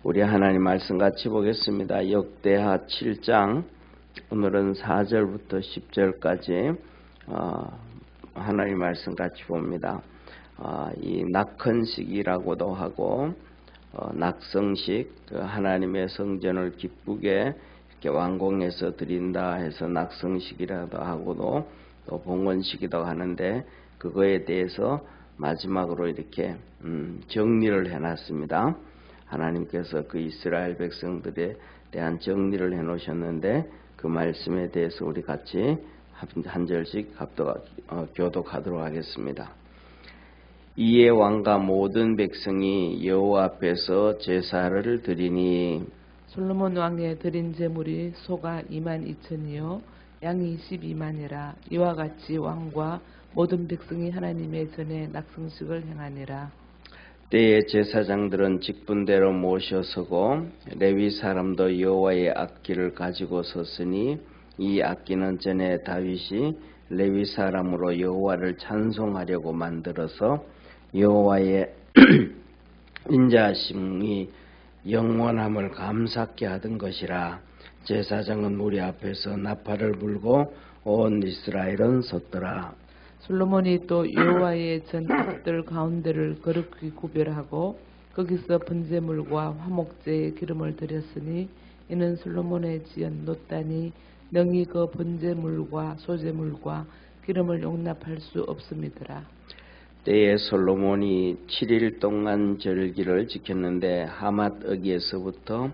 우리 하나님 말씀 같이 보겠습니다. 역대하 7장 오늘은 4절부터 10절까지 하나님 말씀 같이 봅니다. 이 낙헌식이라고도 하고 낙성식, 하나님의 성전을 기쁘게 이렇게 완공해서 드린다 해서 낙성식이라도 하고도 또 봉헌식이라고 하는데, 그거에 대해서 마지막으로 이렇게 정리를 해놨습니다. 하나님께서 그 이스라엘 백성들에 대한 정리를 해놓으셨는데, 그 말씀에 대해서 우리 같이 한 절씩 교독하도록 하겠습니다. 이에 왕과 모든 백성이 여호와 앞에서 제사를 드리니, 솔로몬 왕의 드린 제물이 소가 22,000이요 양이 12만이라. 이와 같이 왕과 모든 백성이 하나님의 전에 낙성식을 행하니라. 때에 제사장들은 직분대로 모셔서고 레위 사람도 여호와의 악기를 가지고 섰으니, 이 악기는 전에 다윗이 레위 사람으로 여호와를 찬송하려고 만들어서 여호와의 인자하심이 영원함을 감사케 하던 것이라. 제사장은 무리 앞에서 나팔을 불고 온 이스라엘은 섰더라. 솔로몬이 또 여호와의 전 앞들 가운데를 거룩히 구별하고 거기서 번제물과 화목제의 기름을 드렸으니, 이는 솔로몬의 지은 놋단이 능히 그 번제물과 소제물과 기름을 용납할 수 없음이더라. 때에 솔로몬이 7일 동안 절기를 지켰는데, 하맛 어기에서부터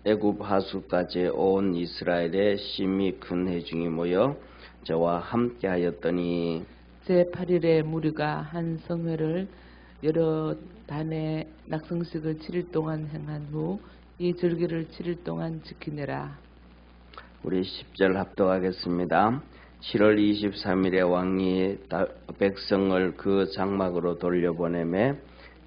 애굽 하수까지 온 이스라엘의 심히 큰 회중이 모여 저와 함께 하였더니, 제8일에 무리가 한 성회를 여러 단의 낙성식을 7일 동안 행한 후 이 절기를 7일 동안 지키니라. 우리 10절 합독하겠습니다. 7월 23일에 왕이 백성을 그 장막으로 돌려보내매,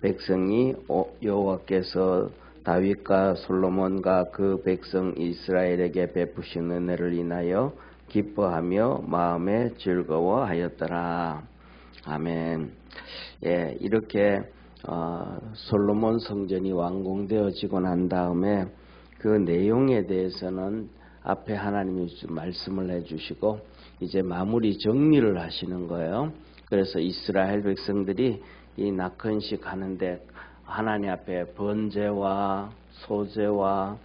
백성이 여호와께서 다윗과 솔로몬과 그 백성 이스라엘에게 베푸신 은혜를 인하여 기뻐하며 마음에 즐거워하였더라. 아멘. 예, 이렇게 솔로몬 성전이 완공되어지고 난 다음에 그 내용에 대해서는 앞에 하나님이 말씀을 해주시고 이제 마무리 정리를 하시는 거예요. 그래서 이스라엘 백성들이 이 낙헌식 하는데 하나님 앞에 번제와 소제와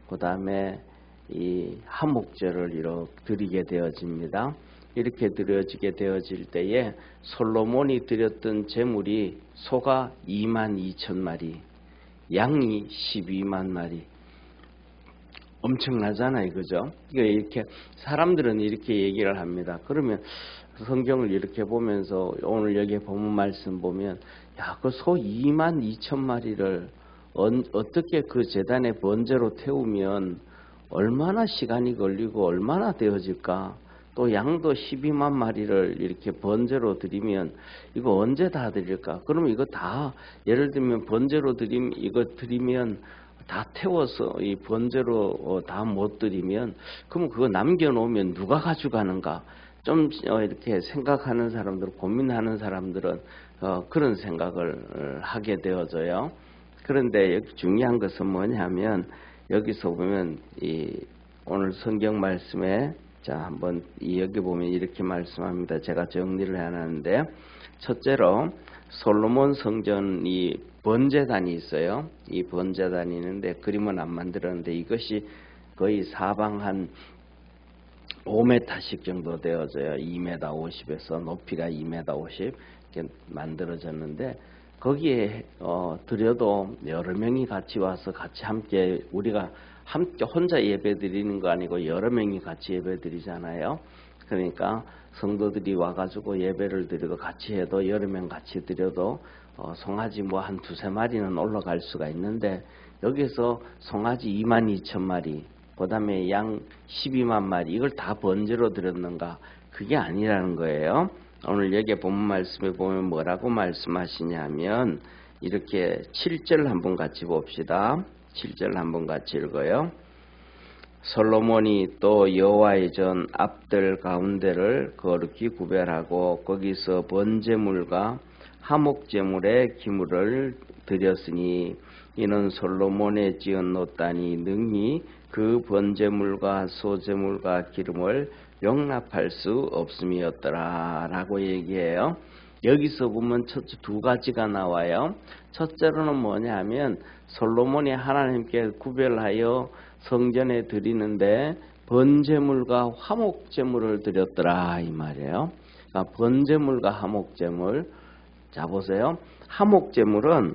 그 다음에 이 화목제를 이렇게 드리게 되어집니다. 이렇게 드려지게 되어질 때에 솔로몬이 드렸던 제물이 소가 22,000마리, 양이 12만 마리. 엄청나잖아요, 그죠? 이렇게 사람들은 이렇게 얘기를 합니다. 그러면 성경을 이렇게 보면서 오늘 여기 본문 말씀 보면, 야, 그 소 22,000마리를 어떻게 그 제단에 번제로 태우면 얼마나 시간이 걸리고 얼마나 되어질까? 또 양도 12만 마리를 이렇게 번제로 드리면 이거 언제 다 드릴까? 그러면 이거 다 예를 들면 번제로 이거 드리면 다 태워서 이 번제로 다 못 드리면 그러면 그거 남겨놓으면 누가 가져가는가? 좀 이렇게 생각하는 사람들, 고민하는 사람들은 그런 생각을 하게 되어져요. 그런데 여기 중요한 것은 뭐냐면, 여기서 보면 오늘 성경 말씀에 한번 여기 보면 이렇게 말씀합니다. 제가 정리를 해놨는데, 첫째로 솔로몬 성전이 번제단이 있어요. 이 번제단이 있는데 그림은 안 만들었는데 이것이 거의 사방 한 5m씩 정도 되어져요. 2m 50에서 높이가 2m 50 이렇게 만들어졌는데, 거기에 드려도 여러 명이 같이 와서 같이 함께, 우리가 함께 혼자 예배 드리는 거 아니고 여러 명이 같이 예배 드리잖아요. 그러니까 성도들이 와가지고 예배를 드리고 같이 해도 여러 명 같이 드려도 송아지 뭐 한 2-3마리는 올라갈 수가 있는데, 여기서 송아지 22,000마리, 그 다음에 양 12만 마리, 이걸 다 번제로 드렸는가? 그게 아니라는 거예요. 오늘 여기 본문 말씀에 보면 뭐라고 말씀하시냐면, 이렇게 7절 한번 같이 봅시다. 7절 한번 같이 읽어요. 솔로몬이 또 여호와의 전 앞들 가운데를 거룩히 구별하고 거기서 번제물과 화목제물에 기물을 드렸으니 이는 솔로몬의 지은 노단이 능히 그 번제물과 소제물과 기름을 용납할 수 없음이었더라 라고 얘기해요. 여기서 보면 첫째 두 가지가 나와요. 첫째로는 뭐냐 하면 솔로몬이 하나님께 구별하여 성전에 드리는데 번제물과 화목제물을 드렸더라 이 말이에요. 그러니까 번제물과 화목제물. 자 보세요. 화목제물은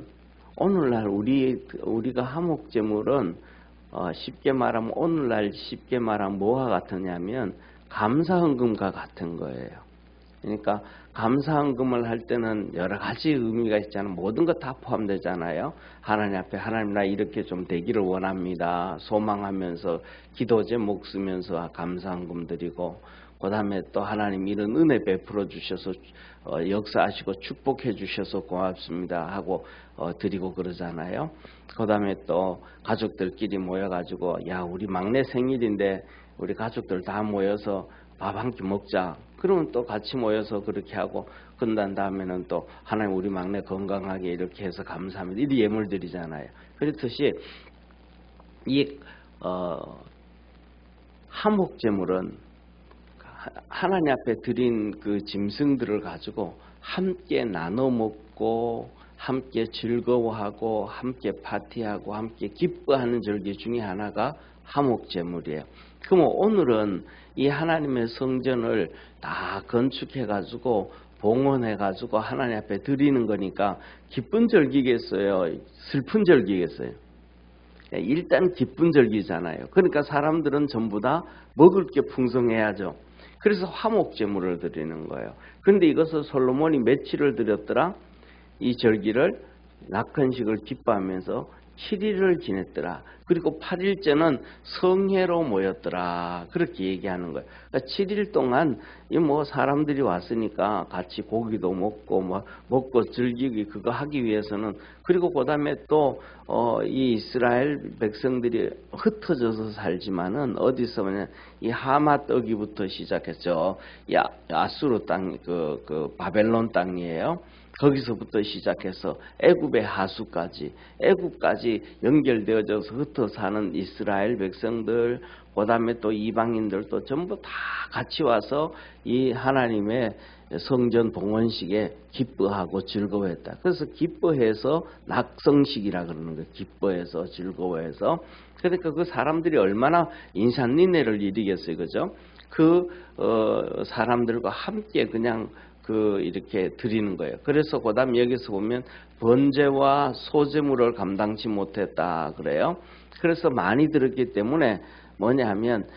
오늘날 우리가 화목제물은 쉽게 말하면 오늘날 쉽게 말하면 뭐와 같으냐면 감사헌금과 같은 거예요. 그러니까 감사헌금을 할 때는 여러 가지 의미가 있잖아요. 모든 것 다 포함되잖아요. 하나님 앞에 하나님 나 이렇게 좀 되기를 원합니다. 소망하면서 기도 제목 쓰면서 감사헌금 드리고 그 다음에 또 하나님 이런 은혜 베풀어 주셔서 역사하시고 축복해 주셔서 고맙습니다 하고 드리고 그러잖아요. 그 다음에 또 가족들끼리 모여가지고 야 우리 막내 생일인데 우리 가족들 다 모여서 밥 한 끼 먹자. 그러면 또 같이 모여서 그렇게 하고 끝난 다음에는 또 하나님 우리 막내 건강하게 이렇게 해서 감사합니다. 이 예물 드리잖아요. 그렇듯이 이 화목제물은 하나님 앞에 드린 그 짐승들을 가지고 함께 나눠 먹고 함께 즐거워하고 함께 파티하고 함께 기뻐하는 절기 중에 하나가 화목제물이에요. 그럼 오늘은 이 하나님의 성전을 다 건축해 가지고 봉헌해 가지고 하나님 앞에 드리는 거니까 기쁜 절기겠어요? 슬픈 절기겠어요? 일단 기쁜 절기잖아요. 그러니까 사람들은 전부 다 먹을 게 풍성해야죠. 그래서 화목제물을 드리는 거예요. 그런데 이것을 솔로몬이 며칠을 드렸더라? 이 절기를 낙헌식을 기뻐하면서 7일을 지냈더라. 그리고 8일째는 성회로 모였더라. 그렇게 얘기하는 거예요. 그러니까 7일 동안 뭐 사람들이 왔으니까 같이 고기도 먹고 먹고 즐기기 그거 하기 위해서는 그리고 그다음에 또 이 이스라엘 백성들이 흩어져서 살지만은 어디서 뭐냐 이 하마 떡이부터 시작했죠. 아수르 땅 그 바벨론 땅이에요. 거기서부터 시작해서 애굽의 하수까지 애굽까지 연결되어져서 흩어 사는 이스라엘 백성들 그 다음에 또 이방인들도 전부 다 같이 와서 이 하나님의 성전 봉헌식에 기뻐하고 즐거워했다. 그래서 기뻐해서 낙성식이라 그러는 거예요. 기뻐해서 즐거워해서. 그러니까 그 사람들이 얼마나 인산인해를 일으켰어요. 그죠? 그 사람들과 함께 그냥 이렇게 드리는 거예요. 그래서 그 다음 여기서 보면 번제와 소제물을 감당치 못했다 그래요. 그래서 많이 들었기 때문에 뭐냐 하면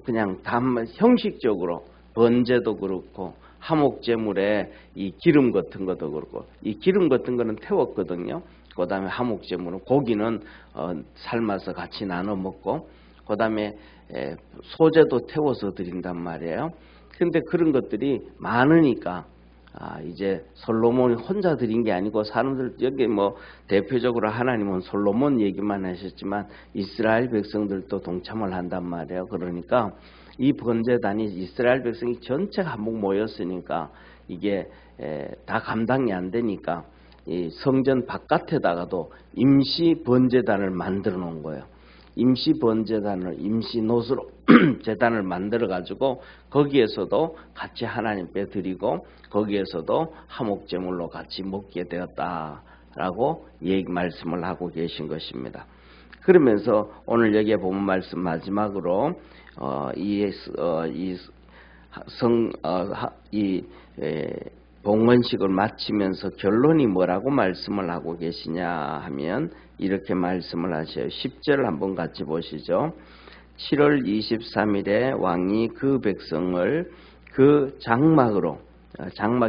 그냥 형식적으로 번제도 그렇고 화목제물에 이 기름 같은 것도 그렇고 이 기름 같은 거는 태웠거든요. 그 다음에 화목제물은 고기는 삶아서 같이 나눠 먹고 그 다음에 소제도 태워서 드린단 말이에요. 근데 그런 것들이 많으니까 이제 솔로몬이 혼자 드린 게 아니고 사람들 여기 뭐 대표적으로 하나님은 솔로몬 얘기만 하셨지만 이스라엘 백성들도 동참을 한단 말이에요. 그러니까 이 번제단이 이스라엘 백성이 전체가 한몫 모였으니까 이게 다 감당이 안 되니까 이 성전 바깥에다가도 임시 번제단을 만들어 놓은 거예요. 임시 번제단을 임시 노수로 제단을 만들어 가지고 거기에서도 같이 하나님께 드리고 거기에서도 화목제물로 같이 먹게 되었다라고 말씀을 하고 계신 것입니다. 그러면서 오늘 여기에 보면 말씀 마지막으로 봉헌식을 마치면서 결론이 뭐라고 말씀을 하고 계시냐 하면 이렇게 말씀을 하셔요. 10절 한번 같이 보시죠. 7월 23일에 왕이 그 백성을 그 장막으로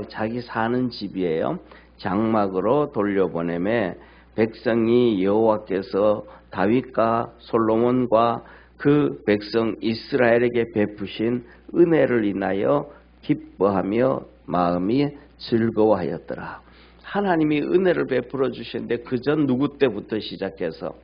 자기 사는 집이에요. 장막으로 돌려보내매 백성이 여호와께서 다윗과 솔로몬과 그 백성 이스라엘에게 베푸신 은혜를 인하여 기뻐하며 마음이 즐거워하였더라. 하나님이 은혜를 베풀어 주셨는데 그전 누구 때부터 시작해서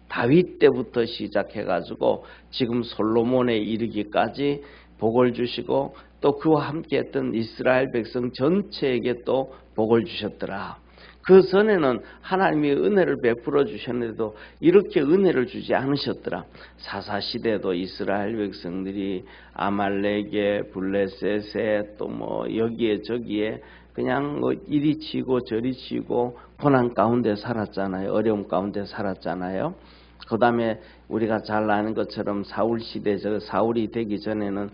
다윗 때부터 시작해가지고 지금 솔로몬에 이르기까지 복을 주시고 또 그와 함께했던 이스라엘 백성 전체에게 또 복을 주셨더라. 그 전에는 하나님이 은혜를 베풀어 주셨는데도 이렇게 은혜를 주지 않으셨더라. 사사시대도 이스라엘 백성들이 아말렉에 블레셋에 또 뭐 여기에 저기에 그냥 뭐 이리 치고 저리 치고 고난 가운데 살았잖아요. 어려움 가운데 살았잖아요. 그 다음에 우리가 잘 아는 것처럼 사울 시대, 사울이 되기 전에는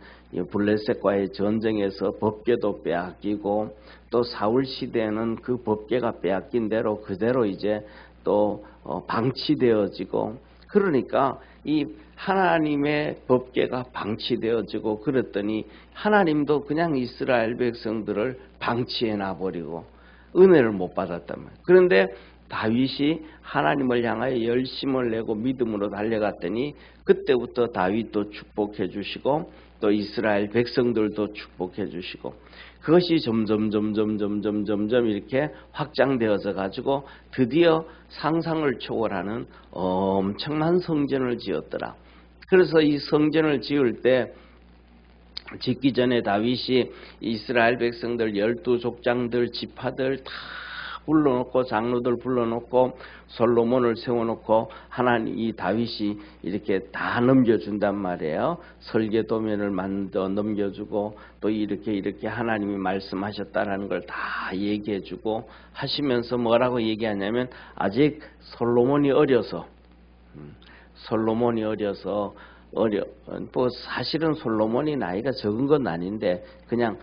블레셋과의 전쟁에서 법궤도 빼앗기고, 또 사울 시대에는 그 법궤가 빼앗긴 대로 그대로 이제 또 방치되어지고, 그러니까 이 하나님의 법궤가 방치되어지고 그랬더니 하나님도 그냥 이스라엘 백성들을 방치해 놔버리고 은혜를 못 받았단 말이에요. 그런데 다윗이 하나님을 향하여 열심을 내고 믿음으로 달려갔더니 그때부터 다윗도 축복해 주시고 또 이스라엘 백성들도 축복해 주시고, 그것이 점점 이렇게 확장되어져 가지고 드디어 상상을 초월하는 엄청난 성전을 지었더라. 그래서 이 성전을 지을 때 짓기 전에 다윗이 이스라엘 백성들 12족장들 지파들 다 불러놓고 장로들 불러놓고 솔로몬을 세워놓고 하나님 이 다윗이 이렇게 다 넘겨준단 말이에요. 설계 도면을 만들어 넘겨주고 또 이렇게 하나님이 말씀하셨다라는 걸 다 얘기해주고 하시면서 뭐라고 얘기하냐면 아직 솔로몬이 어려서 뭐 사실은 솔로몬이 나이가 적은 건 아닌데 그냥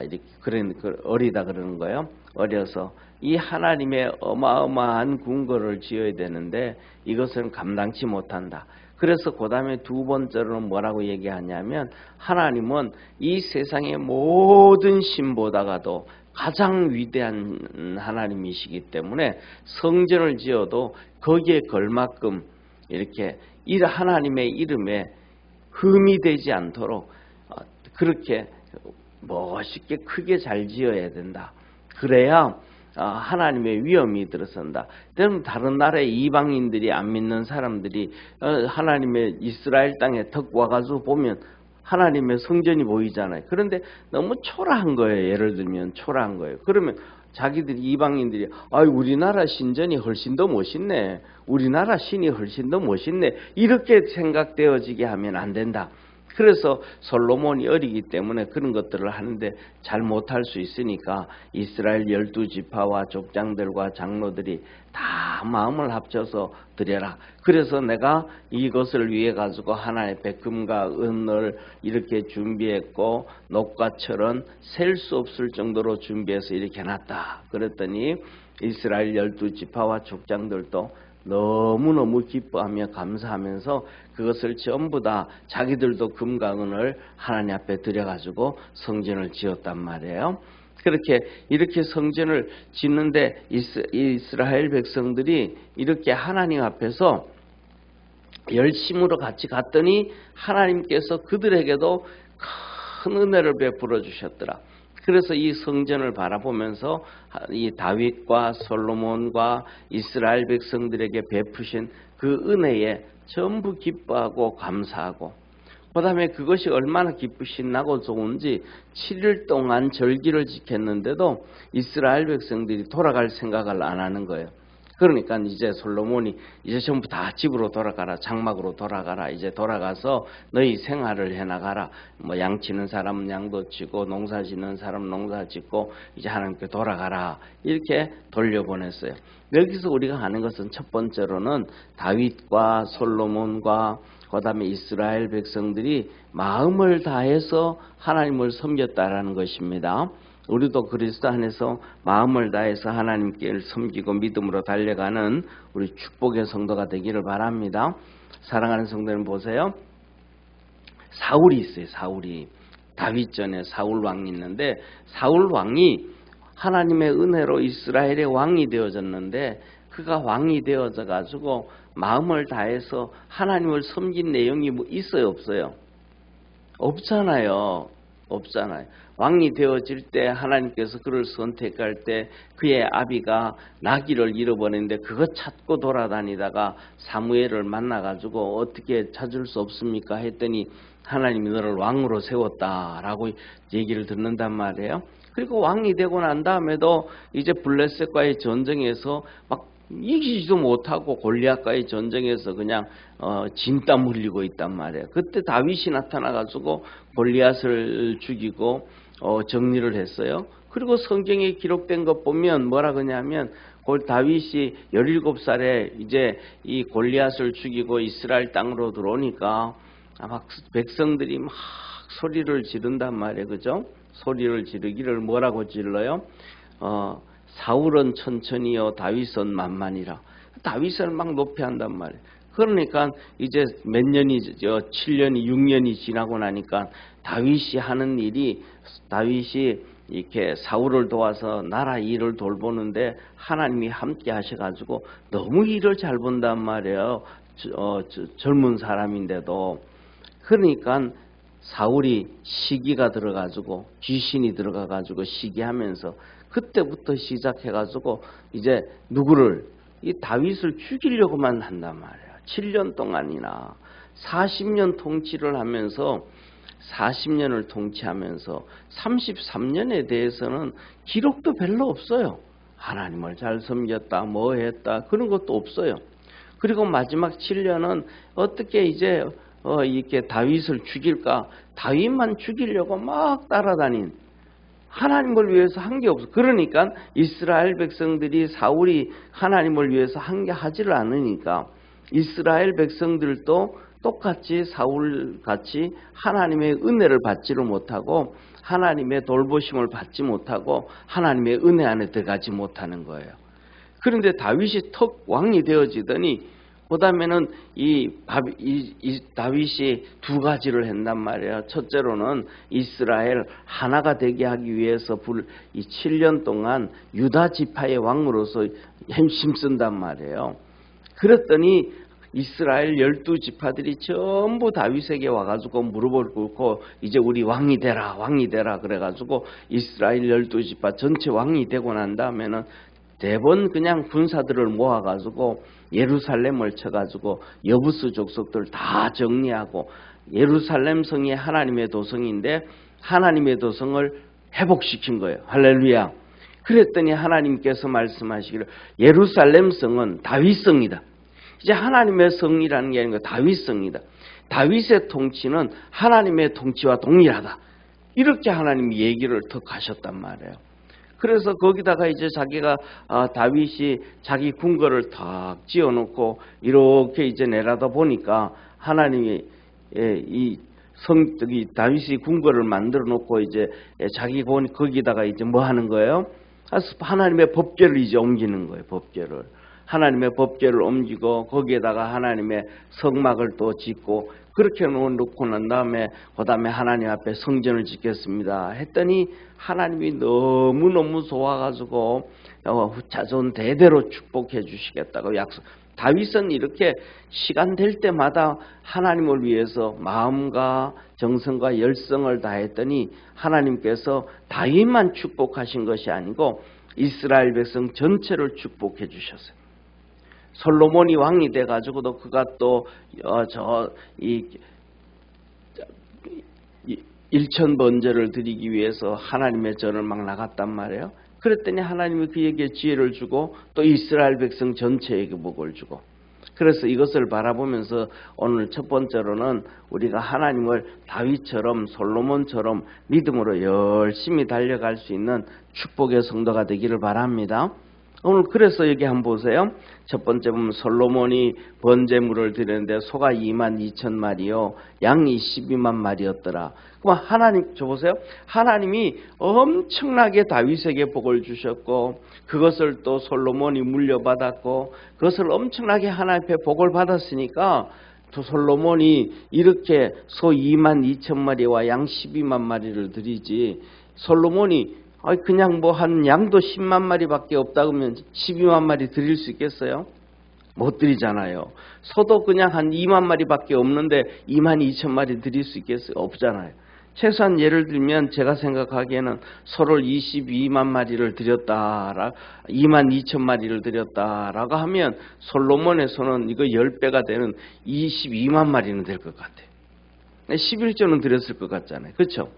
이렇게 어리다 그러는 거예요. 어려서 이 하나님의 어마어마한 궁궐을 지어야 되는데 이것은 감당치 못한다. 그래서 그 다음에 두 번째로는 뭐라고 얘기하냐면 하나님은 이 세상의 모든 신보다가도 가장 위대한 하나님이시기 때문에 성전을 지어도 거기에 걸맞끔 이렇게 하나님의 이름에 흠이 되지 않도록 그렇게 멋있게 크게 잘 지어야 된다. 그래야 하나님의 위엄이 들어선다. 때로는 다른 나라의 이방인들이 안 믿는 사람들이 하나님의 이스라엘 땅에 턱 와가지고 보면 하나님의 성전이 보이잖아요. 그런데 너무 초라한 거예요. 예를 들면 초라한 거예요. 그러면 자기들이 이방인들이 우리나라 신전이 훨씬 더 멋있네. 우리나라 신이 훨씬 더 멋있네. 이렇게 생각되어지게 하면 안 된다. 그래서 솔로몬이 어리기 때문에 그런 것들을 하는데 잘 못할 수 있으니까 이스라엘 12지파와 족장들과 장로들이 다 마음을 합쳐서 드려라. 그래서 내가 이것을 위해 가지고 하나의 백금과 은을 이렇게 준비했고 녹과철은 셀 수 없을 정도로 준비해서 이렇게 해놨다. 그랬더니 이스라엘 12지파와 족장들도 너무너무 기뻐하며 감사하면서 그것을 전부 다 자기들도 금과 은을 하나님 앞에 드려가지고 성전을 지었단 말이에요. 이렇게 성전을 짓는데 이스라엘 백성들이 이렇게 하나님 앞에서 열심으로 같이 갔더니 하나님께서 그들에게도 큰 은혜를 베풀어 주셨더라. 그래서 이 성전을 바라보면서 이 다윗과 솔로몬과 이스라엘 백성들에게 베푸신 그 은혜에 전부 기뻐하고 감사하고, 그 다음에 그것이 얼마나 기쁘신나고 좋은지 7일 동안 절기를 지켰는데도 이스라엘 백성들이 돌아갈 생각을 안 하는 거예요. 그러니까 이제 솔로몬이 이제 전부 다 집으로 돌아가라, 장막으로 돌아가라, 이제 돌아가서 너희 생활을 해나가라. 뭐 양치는 사람은 양도 치고 농사 짓는 사람은 농사 짓고 이제 하나님께 돌아가라. 이렇게 돌려보냈어요. 여기서 우리가 하는 것은 첫 번째로는 다윗과 솔로몬과 그 다음에 이스라엘 백성들이 마음을 다해서 하나님을 섬겼다라는 것입니다. 우리도 그리스도 안에서 마음을 다해서 하나님께 섬기고 믿음으로 달려가는 우리 축복의 성도가 되기를 바랍니다. 사랑하는 성도님 보세요. 사울이 있어요. 사울이 다윗 전에 사울 왕이 있는데 사울 왕이 하나님의 은혜로 이스라엘의 왕이 되어졌는데 그가 왕이 되어져 가지고 마음을 다해서 하나님을 섬긴 내용이 뭐 있어요? 없어요? 없잖아요. 없잖아요. 왕이 되어질 때 하나님께서 그를 선택할 때 그의 아비가 나귀를 잃어버렸는데 그거 찾고 돌아다니다가 사무엘을 만나가지고 어떻게 찾을 수 없습니까? 했더니 하나님이 너를 왕으로 세웠다라고 얘기를 듣는단 말이에요. 그리고 왕이 되고 난 다음에도 이제 블레셋과의 전쟁에서 막 이기지도 못하고 골리앗과의 전쟁에서 그냥 진땀 흘리고 있단 말이에요. 그때 다윗이 나타나가지고 골리앗을 죽이고 정리를 했어요. 그리고 성경에 기록된 것 보면 뭐라 그러냐면 다윗이 17살에 이제 이 골리앗을 죽이고 이스라엘 땅으로 들어오니까 막 백성들이 막 소리를 지른단 말이에요. 그죠? 소리를 지르기를 뭐라고 질러요? 사울은 천천히요 다윗은 만만이라. 다윗을 막 높여한단 말이에요. 그러니까 이제 몇 년이 7년이 6년이 지나고 나니까 다윗이 하는 일이 다윗이 이렇게 사울을 도와서 나라 일을 돌보는데 하나님이 함께 하셔가지고 너무 일을 잘 본단 말이에요. 젊은 사람인데도. 그러니까 사울이 시기가 들어가지고 귀신이 들어가가지고 시기하면서 그때부터 시작해가지고 이제 누구를 이 다윗을 죽이려고만 한단 말이에요. 7년 동안이나 40년 통치를 하면서 40년을 통치하면서 33년에 대해서는 기록도 별로 없어요. 하나님을 잘 섬겼다, 뭐 했다 그런 것도 없어요. 그리고 마지막 7년은 어떻게 이제 이렇게 다윗을 죽일까? 다윗만 죽이려고 막 따라다닌 하나님을 위해서 한 게 없어. 그러니까 이스라엘 백성들이 사울이 하나님을 위해서 한 게 하지를 않으니까 이스라엘 백성들도 똑같이 사울같이 하나님의 은혜를 받지를 못하고 하나님의 돌보심을 받지 못하고 하나님의 은혜 안에 들어가지 못하는 거예요. 그런데 다윗이 턱 왕이 되어지더니 그 다음에는 이 다윗이 두 가지를 했단 말이에요. 첫째로는 이스라엘 하나가 되게 하기 위해서 이 7년 동안 유다 지파의 왕으로서 힘쓴단 말이에요. 그랬더니 이스라엘 12지파들이 전부 다윗에게 와가지고 무릎을 꿇고 이제 우리 왕이 되라 왕이 되라 그래가지고 이스라엘 12지파 전체 왕이 되고 난 다음에는 대번 그냥 군사들을 모아가지고 예루살렘을 쳐가지고 여부스 족속들 다 정리하고 예루살렘 성이 하나님의 도성인데 하나님의 도성을 회복시킨 거예요. 할렐루야. 그랬더니 하나님께서 말씀하시기를 예루살렘 성은 다윗성이다. 이제 하나님의 성이라는 게 아니고 다윗성이다. 다윗의 통치는 하나님의 통치와 동일하다. 이렇게 하나님이 얘기를 더 하셨단 말이에요. 그래서 거기다가 이제 자기가 다윗이 자기 궁궐을 탁 지어놓고 이렇게 이제 내려다 보니까 하나님이 이 다윗이 궁궐을 만들어 놓고 이제 자기 거기다가 이제 뭐 하는 거예요? 하나님의 법궤를 이제 옮기는 거예요. 법궤를. 하나님의 법궤를 옮기고 거기에다가 하나님의 성막을 또 짓고 그렇게 놓고 난 다음에 그 다음에 하나님 앞에 성전을 짓겠습니다 했더니 하나님이 너무너무 좋아가지고 자손 대대로 축복해 주시겠다고 약속. 다윗은 이렇게 시간 될 때마다 하나님을 위해서 마음과 정성과 열성을 다했더니 하나님께서 다윗만 축복하신 것이 아니고 이스라엘 백성 전체를 축복해 주셨어요. 솔로몬이 왕이 돼가지고도 그가 또 일천 번제를 드리기 위해서 하나님의 전을 막 나갔단 말이에요. 그랬더니 하나님이 그에게 지혜를 주고 또 이스라엘 백성 전체에게 복을 주고. 그래서 이것을 바라보면서 오늘 첫 번째로는 우리가 하나님을 다윗처럼 솔로몬처럼 믿음으로 열심히 달려갈 수 있는 축복의 성도가 되기를 바랍니다. 오늘 그래서 여기 한번 보세요. 첫 번째 보면 솔로몬이 번제물을 드렸는데 소가 22,000마리요 양이 12만 마리였더라. 그럼 하나님 보세요. 하나님이 엄청나게 다윗에게 복을 주셨고 그것을 또 솔로몬이 물려받았고 그것을 엄청나게 하나님 앞에 복을 받았으니까 또 솔로몬이 이렇게 소 22,000마리와 양 12만 마리를 드리지 솔로몬이 그냥 뭐 한 양도 10만 마리밖에 없다 그러면 12만 마리 드릴 수 있겠어요? 못 드리잖아요. 소도 그냥 한 2만 마리밖에 없는데 22,000마리 드릴 수 있겠어요? 없잖아요. 최소한 예를 들면 제가 생각하기에는 소를 22만 마리를 드렸다라 2만 2천 마리를 드렸다라고 하면 솔로몬의 소는 이거 10배가 되는 22만 마리는 될 것 같아요. 11조는 드렸을 것 같잖아요. 그렇죠?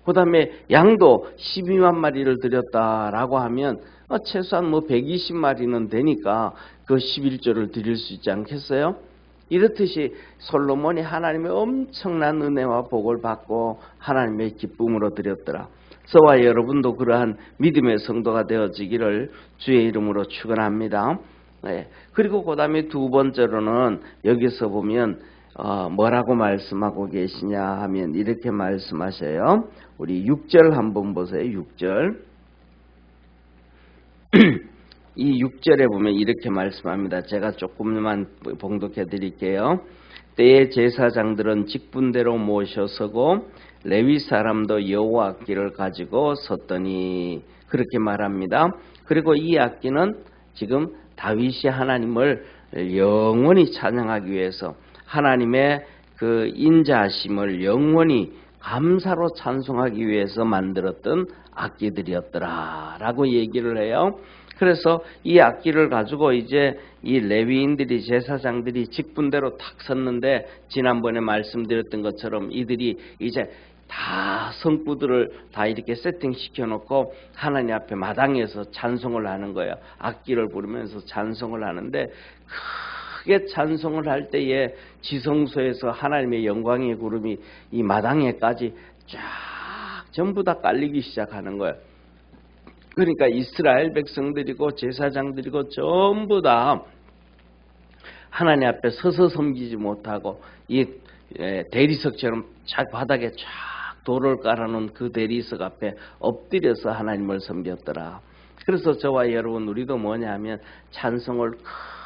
그 다음에 양도 12만 마리를 드렸다라고 하면 최소한 뭐 120마리는 되니까 그 11조를 드릴 수 있지 않겠어요? 이렇듯이 솔로몬이 하나님의 엄청난 은혜와 복을 받고 하나님의 기쁨으로 드렸더라. 저와 여러분도 그러한 믿음의 성도가 되어지기를 주의 이름으로 축원합니다. 네. 그리고 그 다음에 두 번째로는 여기서 보면 뭐라고 말씀하고 계시냐 하면 이렇게 말씀하셔요. 우리 6절 한번 보세요. 6절. 이 6절에 보면 이렇게 말씀합니다. 제가 조금만 봉독해 드릴게요. 때에 제사장들은 직분대로 모셔서고 레위 사람도 여호와 악기를 가지고 섰더니 그렇게 말합니다. 그리고 이 악기는 지금 다윗이 하나님을 영원히 찬양하기 위해서 하나님의 그 인자하심을 영원히 감사로 찬송하기 위해서 만들었던 악기들이었더라 라고 얘기를 해요. 그래서 이 악기를 가지고 이제 이 레위인들이 제사장들이 직분대로 탁 섰는데 지난번에 말씀드렸던 것처럼 이들이 이제 다 성구들을 다 이렇게 세팅시켜 놓고 하나님 앞에 마당에서 찬송을 하는 거예요. 악기를 부르면서 찬송을 하는데 크게 찬송을 할 때에 지성소에서 하나님의 영광의 구름이 이 마당에까지 쫙 전부 다 깔리기 시작하는 거예요. 그러니까 이스라엘 백성들이고 제사장들이고 전부 다 하나님 앞에 서서 섬기지 못하고 이 대리석처럼 바닥에 쫙 돌을 깔아놓은 그 대리석 앞에 엎드려서 하나님을 섬겼더라. 그래서 저와 여러분 우리도 뭐냐면 찬송을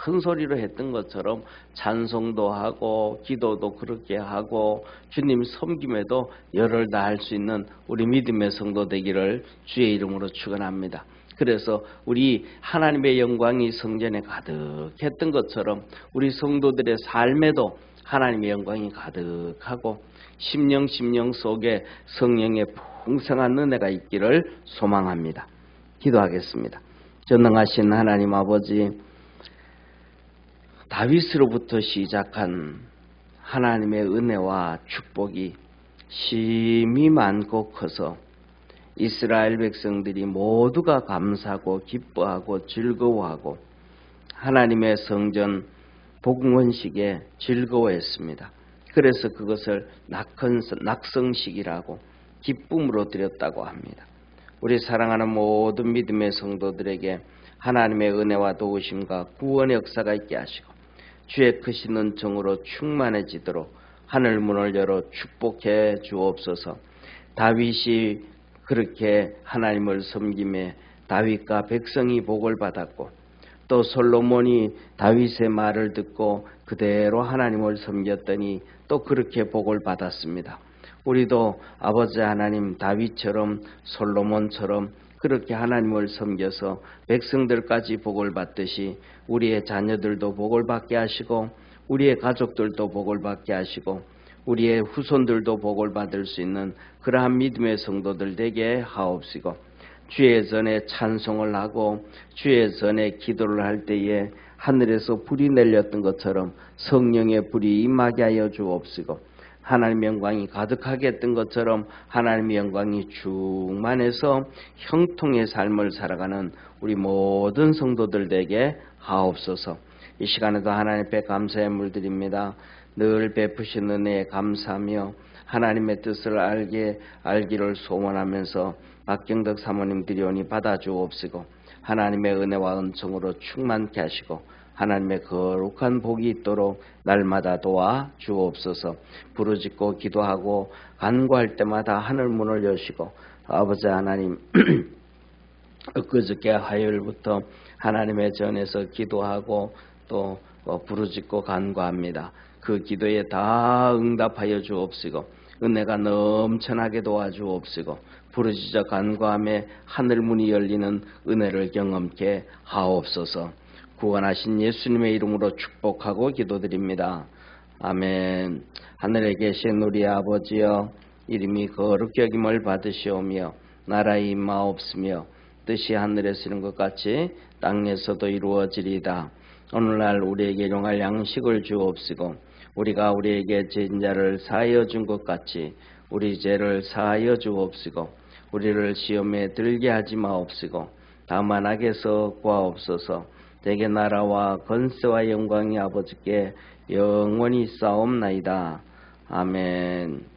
큰 소리로 했던 것처럼 찬송도 하고 기도도 그렇게 하고 주님 섬김에도 열을 다할 수 있는 우리 믿음의 성도 되기를 주의 이름으로 축원합니다. 그래서 우리 하나님의 영광이 성전에 가득했던 것처럼 우리 성도들의 삶에도 하나님의 영광이 가득하고 심령 속에 성령의 풍성한 은혜가 있기를 소망합니다. 기도하겠습니다. 전능하신 하나님 아버지, 다윗으로부터 시작한 하나님의 은혜와 축복이 심히 많고 커서 이스라엘 백성들이 모두가 감사하고 기뻐하고 즐거워하고 하나님의 성전 복원식에 즐거워했습니다. 그래서 그것을 낙성식이라고 기쁨으로 드렸다고 합니다. 우리 사랑하는 모든 믿음의 성도들에게 하나님의 은혜와 도우심과 구원의 역사가 있게 하시고 주의 크신 은총으로 충만해지도록 하늘 문을 열어 축복해 주옵소서. 다윗이 그렇게 하나님을 섬김에 다윗과 백성이 복을 받았고 또 솔로몬이 다윗의 말을 듣고 그대로 하나님을 섬겼더니 또 그렇게 복을 받았습니다. 우리도 아버지 하나님 다윗처럼 솔로몬처럼 그렇게 하나님을 섬겨서 백성들까지 복을 받듯이 우리의 자녀들도 복을 받게 하시고 우리의 가족들도 복을 받게 하시고 우리의 후손들도 복을 받을 수 있는 그러한 믿음의 성도들 되게 하옵시고 주의 전에 찬송을 하고 주의 전에 기도를 할 때에 하늘에서 불이 내렸던 것처럼 성령의 불이 임하게 하여 주옵시고 하나님의 영광이 가득하게 했던 것처럼 하나님의 영광이 충만해서 형통의 삶을 살아가는 우리 모든 성도들에게 하옵소서. 이 시간에도 하나님 앞에 감사의 물드립니다. 늘 베푸신 은혜에 감사하며 하나님의 뜻을 알기를 소원하면서 박경덕 사모님 드리오니 받아주옵시고 하나님의 은혜와 은총으로 충만케 하시고 하나님의 거룩한 복이 있도록 날마다 도와 주옵소서. 부르짖고 기도하고 간구할 때마다 하늘 문을 여시고 아버지 하나님 엊그저께 화요일부터 하나님의 전에서 기도하고 또 부르짖고 간구합니다. 그 기도에 다 응답하여 주옵시고 은혜가 넘쳐나게 도와주옵시고 부르짖어 간구함에 하늘 문이 열리는 은혜를 경험케 하옵소서. 구원하신 예수님의 이름으로 축복하고 기도드립니다. 아멘. 하늘에 계신 우리 아버지여, 이름이 거룩히 여김을 받으시오며 나라의 임하옵으며 뜻이 하늘에서 이룬 것 같이 땅에서도 이루어지리이다. 오늘날 우리에게 일용할 양식을 주옵시고 우리가 우리에게 죄인 자를 사하여 준 것 같이 우리 죄를 사하여 주옵시고 우리를 시험에 들게 하지 마옵시고 다만 악에서 구하옵소서. 대개 나라와 권세와 영광이 아버지께 영원히 싸움나이다. 아멘.